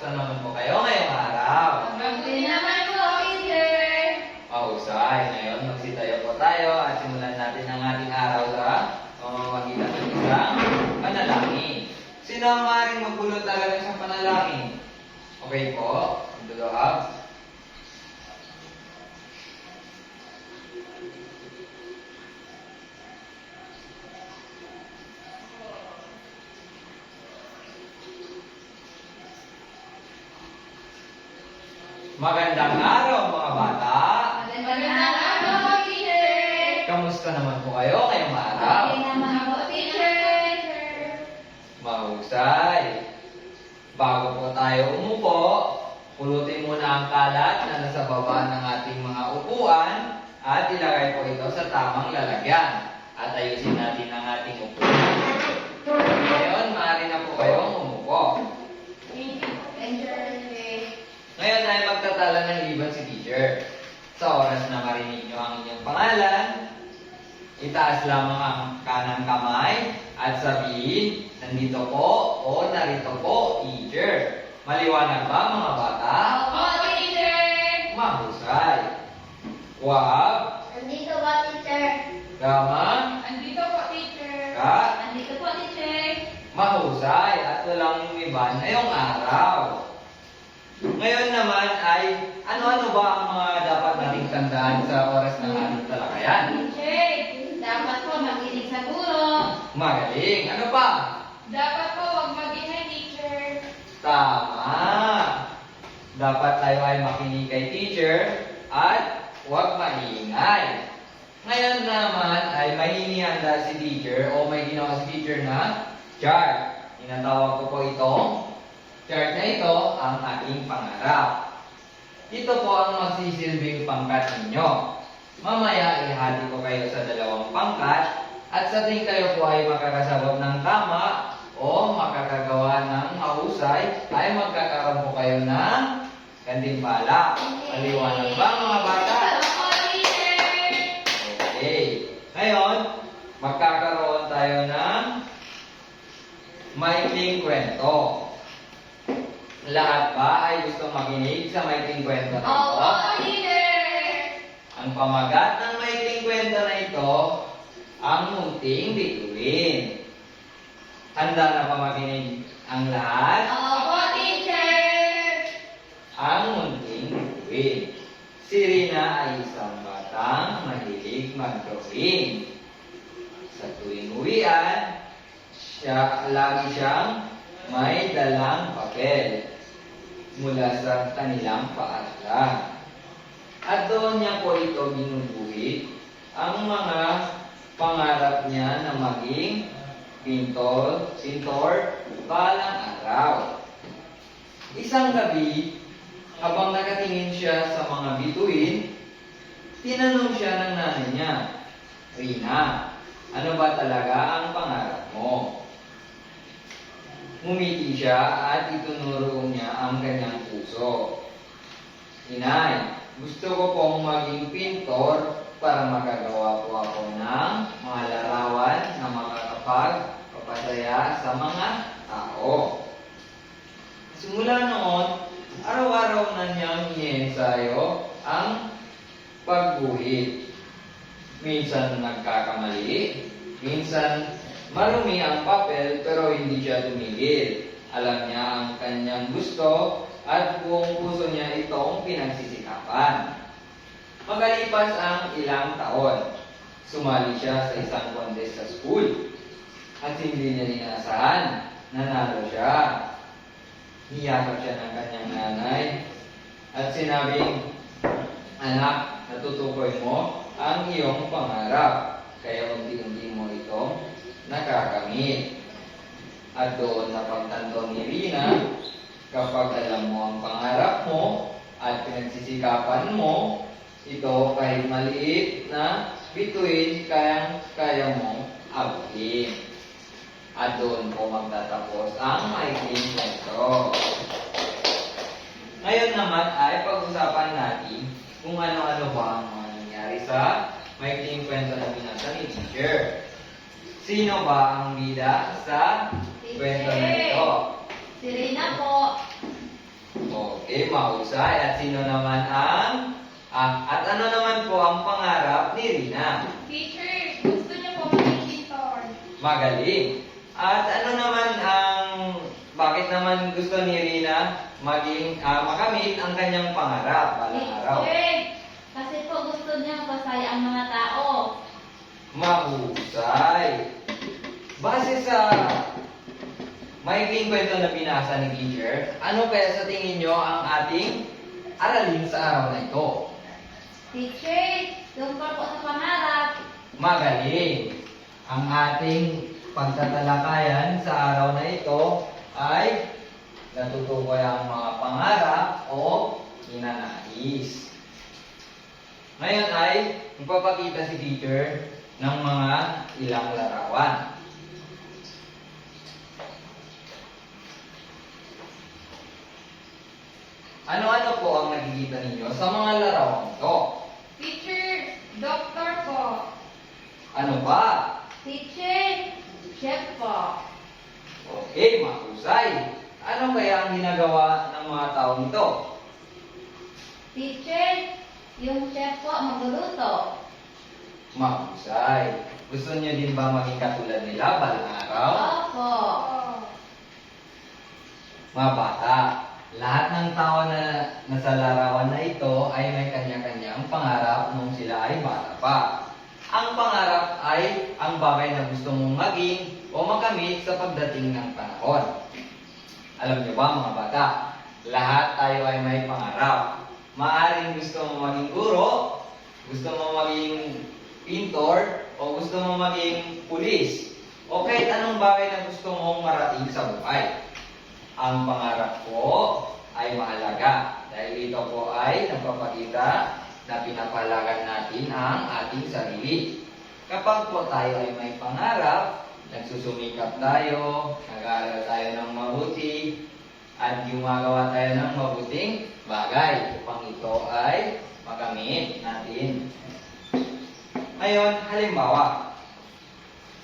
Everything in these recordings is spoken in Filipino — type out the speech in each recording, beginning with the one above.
Kamusta naman po kayo ngayong araw? Mabuti naman po, teacher. Mahusay. Ngayon, magsitayo po tayo at simulan natin ang ating araw sa pamamagitan ng isang panalangin. Sino ang maaaring magbulot agad ng isang panalangin? Okay po. Dudukab. Magandang araw mga bata. Magandang araw, teacher. Kamusta naman po kayo ngayong araw? Mabuti naman po, teacher. Mahusay. Bago po tayo umupo, pulutin muna ang kalat na nasa baba ng ating mga upuan at ilagay po ito sa tamang lalagyan. At ayusin natin ang ating upuan. Ngayon, maaari na po kayong umupo. Ngayon ay magtatala ng liban si teacher. Sa oras na marinig nyo ang inyong pangalan, itaas lamang ang kanang kamay at sabihin, nandito po o narito po, teacher. Maliwanag ba mga bata? Opo, teacher. Mahusay. Wab, Andito po, teacher. Gama, Andito po, teacher. Ka, Andito po, teacher. mahusay at walang umiban ngayong araw. Ngayon naman ay, ano-ano ba ang mga dapat nating tandaan sa oras ng ating talakayan? Teacher, dapat po makinig sa guro. Magaling. Ano pa? Dapat po huwag mag-ingay, teacher. Tama. Dapat tayo ay makinig kay teacher at huwag maingay. Ngayon naman ay may hinihanda si teacher o may ginawa si teacher na chart. Inatawag ko po itong chart na ito ang ating pangarap. Ito po ang magsisilbing pangkat ninyo. Mamaya ihati ko kayo sa dalawang pangkat at sa tingin kayo po ay makakasabot ng tama o makakagawa ng mahusay ay magkakaroon po kayo ng gantimpala. Maliwanag ba mga bata? Opo, teacher. Okay. Ngayon, magkakaroon tayo ng maikling kwento. Lahat ba ay gusto makinig sa maikling kwento na ito? Opo, teacher. Ang pamagat ng maikling kwento na ito, ang munting bituin. Handa na ba makinig ang lahat? Opo, teacher. Ang munting bituin. Si Rina ay isang batang mahilig mag-drawing. Sa tuwing uwian, lagi siyang may dalang papel mula sa kanilang paaralan. At doon niya po ito binubuhit ang mga pangarap niya na maging pintor balang araw. Isang gabi, habang nakatingin siya sa mga bituin, tinanong siya ng nanay niya, Rina, ano ba talaga ang pangarap mo? Ngumiti siya at itunuro niya ang kanyang puso. Inay, gusto ko pong maging pintor para makagawa po ako ng mga larawan na makakapagpapasaya sa mga tao. Simula noon, araw-araw na niyang iniensayo ang pagguhit. Minsan nagkakamali, minsan marumi ang papel pero hindi siya tumigil. Alam niya ang kanyang gusto at buong puso niya itong pinagsisikapan. Magalipas ang ilang taon, sumali siya sa isang contest sa school. At hindi niya inaasahan, nanalo siya. Niyakap siya ng kanyang nanay at sinabing, anak, natutukoy mo ang iyong pangarap. Kaya unti-unti mo itong nakakamit. At doon napagtanto ni Rina, kapag alam mo ang pangarap mo at pinagsisikapan mo, ito kahit maliit na bituin kaya mong abutin. At doon po magtatapos ang maikling kwento. Ngayon naman ay pag-usapan natin kung ano-ano ba ang mga nangyari sa maikling kwento na binasa ni teacher. Sino ba ang bida sa kwento na ito? Si Rina po. Okay, mahusay. At sino naman at ano naman po ang pangarap ni Rina? Teacher, gusto niya po maging pintor. Magaling. At ano naman bakit naman gusto ni Rina makamit ang kanyang pangarap balang araw? Teacher, kasi po gusto niya masaya ang mga tao. Mahusay. Base sa maikling kwento na binasa ni teacher, ano kaya sa tingin nyo ang ating aralin sa araw na ito? Teacher, tungkol po sa pangarap. Magaling. Ang ating pagtatalakayan sa araw na ito ay natutukoy ang mga pangarap o ninanais. Ngayon ay magpapakita si teacher ng mga ilang larawan. Ano-ano po ang nakikita ninyo sa mga larawan ito? Teacher, doktor po. Ano ba? Teacher, chef po. Okay, mahusay. Ano kaya ang ginagawa ng mga taong ito? Teacher, yung chef po magluluto. Mahusay. Gusto niyo din ba maging katulad nila balang araw? Opo. Mga bata, lahat ng tao na nasa larawan na ito ay may kanya-kanyang pangarap nung sila ay bata pa. Ang pangarap ay ang bagay na gusto mong maging o makamit sa pagdating ng panahon. Alam niyo ba mga bata, lahat tayo ay may pangarap. Maaring gusto mo maging guro, gusto mo maging pintor, o gusto mo maging pulis, o kahit anong bagay na gusto mong marating sa buhay. Ang pangarap po ay mahalaga dahil ito po ay nagpapakita na pinapahalagan natin ang ating sarili. Kapag po tayo ay may pangarap, nagsusumikap tayo, nag-aaral tayo ng mabuti, at gumagawa tayo ng mabuting bagay upang ito ay makamit natin. Ngayon, halimbawa,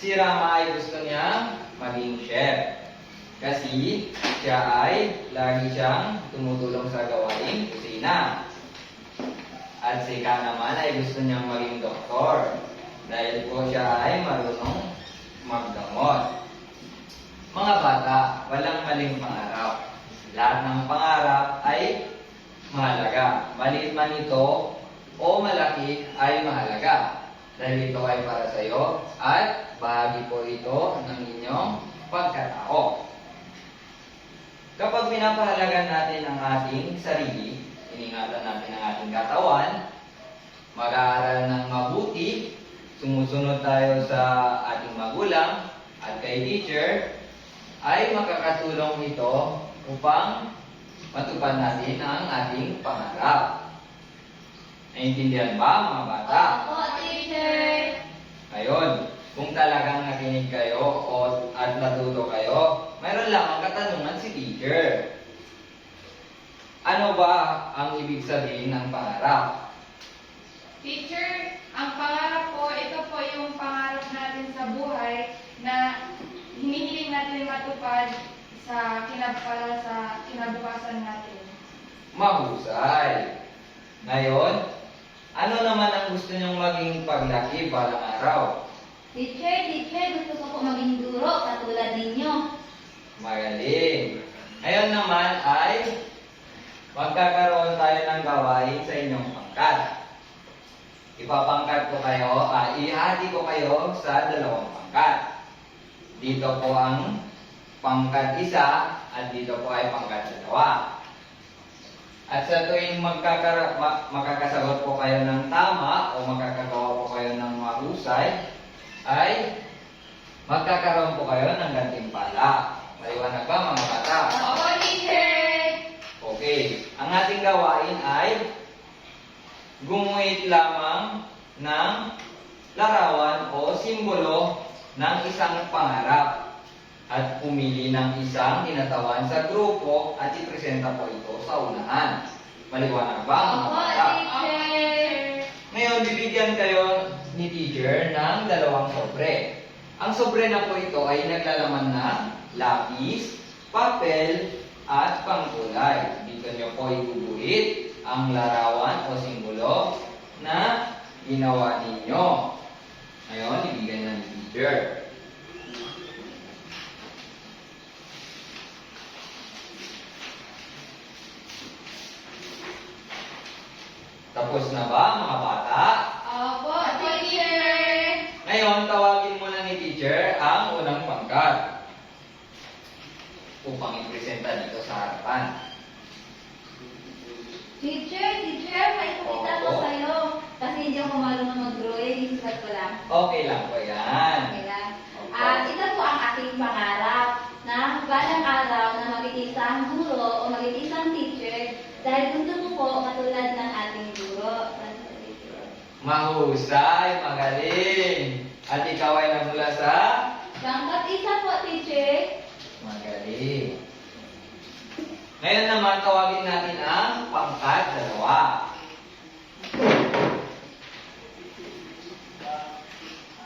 si Rama ay gusto niya maging chef. Kasi siya ay lagi siyang tumutulong sa gawaing kusina. At si Ka naman ay gusto niyang maging doktor. Dahil po siya ay marunong maggamot. Mga bata, walang maling pangarap. Lahat ng pangarap ay mahalaga. Maliit man ito o malaki ay mahalaga. Dahil ito ay para sa iyo at bahagi po ito ng inyong pagkatao. Kapag pinapahalagan natin ang ating sarili, iningatan natin ang ating katawan, mag-aaral ng mabuti, sumusunod tayo sa ating magulang at kay teacher, ay makakatulong ito upang matupad natin ang ating pangarap. Naintindihan ba mga bata? Opo, teacher. Ngayon, kung talagang nakinig kayo at natuto kayo, mayroon lang ang katanungan si teacher. Ano ba ang ibig sabihin ng pangarap? Teacher, ang pangarap po, ito po yung pangarap natin sa buhay na hinihiling natin matupad sa kinabukasan natin. Mahusay. Ngayon, ano naman ang gusto niyong maging paglaki balang araw? Teacher, gusto ko po maging guro katulad ninyo. Magaling. Ngayon naman ay magkakaroon tayo ng gawain sa inyong pangkat. Ipapangkat ko kayo, ihati ko kayo sa dalawang pangkat. Dito po ang pangkat isa at dito po ay pangkat dalawa. At sa tuwing makakasagot po kayo ng tama o makakagawa po kayo ng mahusay, ay magkakaroon po kayo ng gantimpala. Maliwanag ba mga bata? Opo, teacher! Okay. Ang ating gawain ay gumuhit lamang ng larawan o simbolo ng isang pangarap at pumili ng isang kinatawan sa grupo at ipresenta po ito sa unahan. Maliwanag ba mga Opo, bata? teacher. Ngayon, bibigyan kayo ni teacher ng dalawang sobre. Ang sobre na po ito ay naglalaman ng lapis, papel, at pangkulay. Dito dito nyo po iguguhit ang larawan o simbolo na ginawa ninyo. Ngayon, ibigay na ni teacher. Tapos na ba, mga bata? Opo, teacher. Ngayon, tawagin muna ni teacher ang unang pangkat upang ipresenta dito sa harapan. Teacher, may ipakita ko Opo. sa'yo. Kasi hindi ako marunong mag-drawing, isulat ko lang. Okay lang po yan. Okay lang. Opo. Ito po ang aking pangarap na balang araw na maging isang guro o maging isang teacher dahil gusto ko po katulad ng ating guro. Mahusay, magaling. At ikaw ay nagmula sa? Pangkat isa po, teacher. Magaling. Ngayon naman, tawagin natin ang pangkat 2.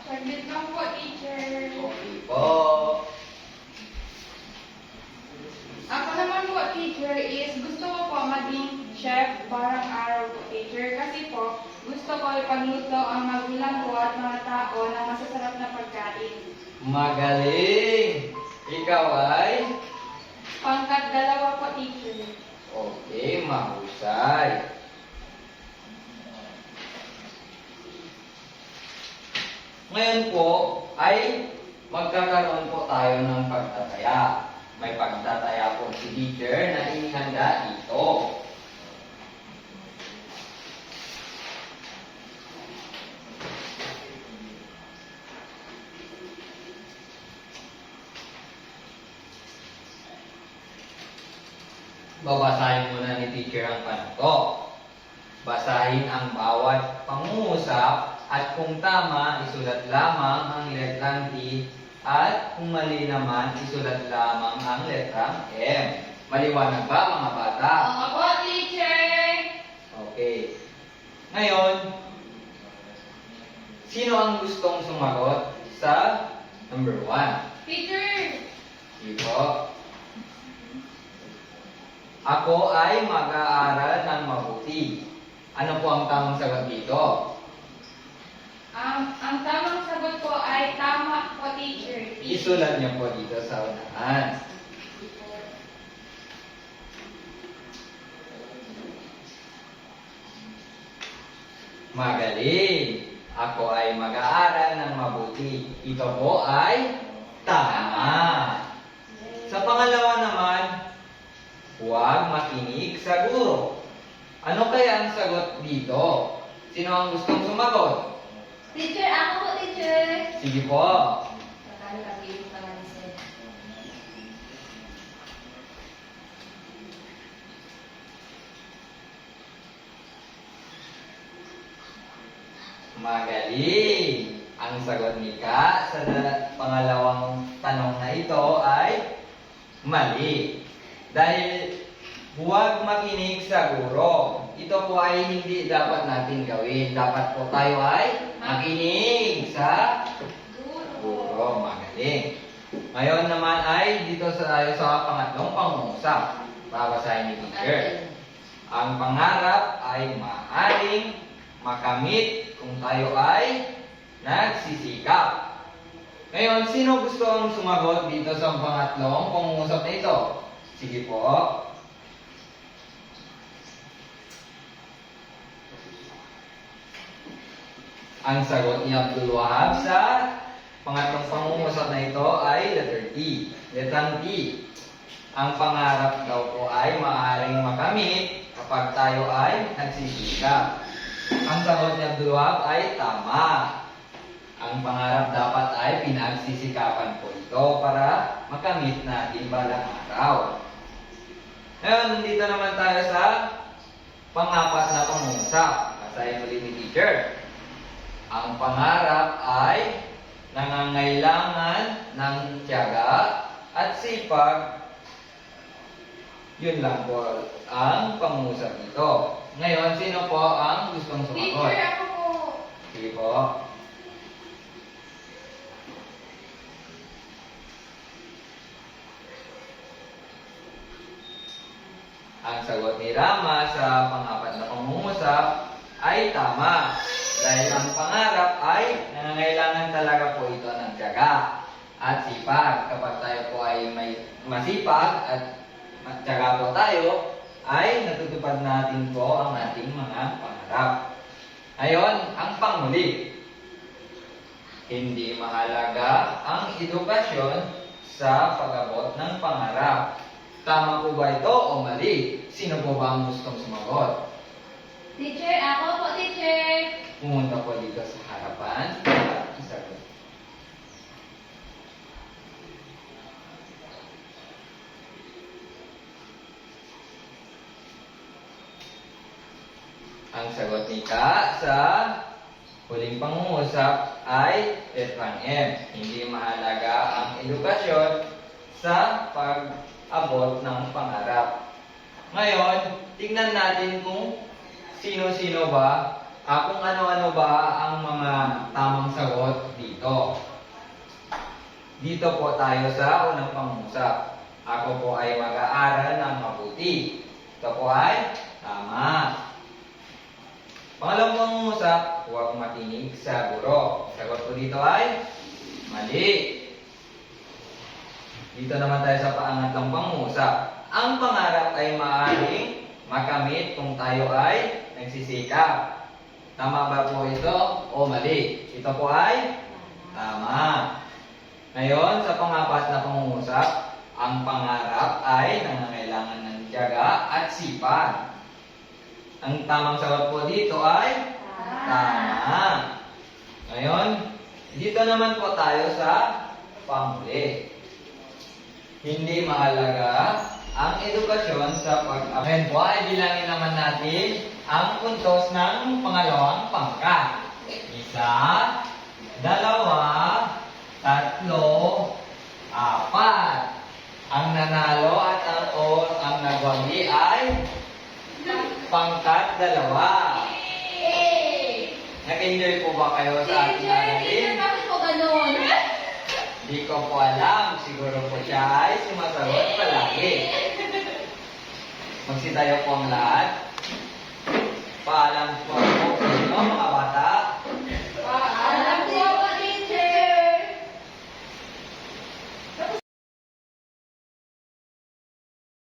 Saglit lang po, teacher. Okay po. Ako naman po, teacher, is gusto ko po maging chef parang araw po, teacher. Kasi po, gusto ko ipagluto ang magulang ko at mga tao na masasarap na pagkain. Magaling. Ikaw ay? Pangkat 2 po, teacher. Okay, mahusay. Ngayon po ay magkakaroon po tayo ng pagtataya. May pagtataya po si teacher na inihanda dito. Babasahin muna ni teacher ang panto. Basahin ang bawat pangungusap at kung tama, isulat lamang ang letrang T at kung mali naman, isulat lamang ang letrang M. Maliwanag ba, mga bata? Opo, teacher. Okay. Ngayon, sino ang gustong sumagot sa number 1? Teacher. Sige po. Ako ay mag-aaral ng mabuti. Ano po ang tamang sagot dito? Ang tamang sagot po ay tama po, teacher. Isulat niyo po dito sa unahan. Magaling. Ako ay mag-aaral ng mabuti. Ito po ay tama. Sa pangalawa naman, huwag makinig sa guro. Ano kaya ang sagot dito? Sino ang gustong sumagot? Teacher, ako po, teacher. Sige po. Magaling. Ang sagot ni Ka sa pangalawang tanong na ito ay mali. Dahil huwag makinig sa guro. Ito po ay hindi dapat natin gawin. Dapat po tayo ay makinig sa guro. Magaling. Ngayon naman ay dito tayo sa pangatlong pangungusap. Babasahin ni teacher. Ang pangarap ay maaaring makamit kung tayo ay nagsisikap. Ngayon, sino gusto ang sumagot dito sa pangatlong pangungusap na ito? Sige po. Ang sagot ni Abdul Wahab sa pangatlong pangungusap na ito ay letter T. Letrang T. Ang pangarap daw po ay maaaring makamit kapag tayo ay nagsisikap. Ang sagot ni Abdul Wahab ay tama. Ang pangarap dapat ay pinagsisikapan po ito para makamit natin balang araw. Ngayon, nandito naman tayo sa pang-apat na pangungusap. Basahin ulit ni teacher. Ang pangarap ay nangangailangan ng tiyaga at sipag. Yun lang po ang pangungusap dito. Ngayon, sino po ang gustong sumagot? Teacher, ako po. Sige po. Ang sagot ni Rama sa pang-apat na pangungusap ay tama. Dahil ang pangarap ay nangangailangan talaga po ito ng tiyaga at sipag. Kapag tayo po ay may masipag at tiyaga po tayo, ay natutupad natin po ang ating mga pangarap. Ngayon, ang panghuli. Hindi mahalaga ang edukasyon sa pag-abot ng pangarap. Tama po ba ito o mali? Sino po ba ang gustong sumagot? Teacher, ako po, teacher. Pumunta po dito sa harapan at isagot. Ang sagot ni Ka sa huling pangungusap ay letrang M. Hindi mahalaga ang edukasyon sa pag-abot ng pangarap. Ngayon, tignan natin kung sino-sino ba, kung ano-ano ba ang mga tamang sagot dito. Dito po tayo sa unang pangungusap. Ako po ay mag-aaral ng mabuti. Ito po ay tama. Pangalawang pangungusap, huwag makinig sa guro. Sagot po dito ay mali. Dito naman tayo sa pangatlong pangungusap. Ang pangarap ay maaaring makamit kung tayo ay nagsisikap. Tama ba po ito o mali? Ito po ay tama. Ngayon, sa pang-apat na pangungusap, ang pangarap ay nangangailangan ng tiyaga at sipag. Ang tamang sagot po dito ay tama. Ngayon, dito naman po tayo sa panghuli. Hindi mahalaga ang edukasyon sa pag-abot. Ngayon po ay bilangin naman natin ang puntos ng pangalawang pangkat. 1, 2, 3, 4. Ang nanalo at ang nagwagi ay pangkat 2. Nag-enjoy po ba kayo sa ating Teacher, aralin? bakit po ganun? Di ko po alam. Siguro po siya ay sumasagot palagi. Magsitayo po ang lahat. Paalam po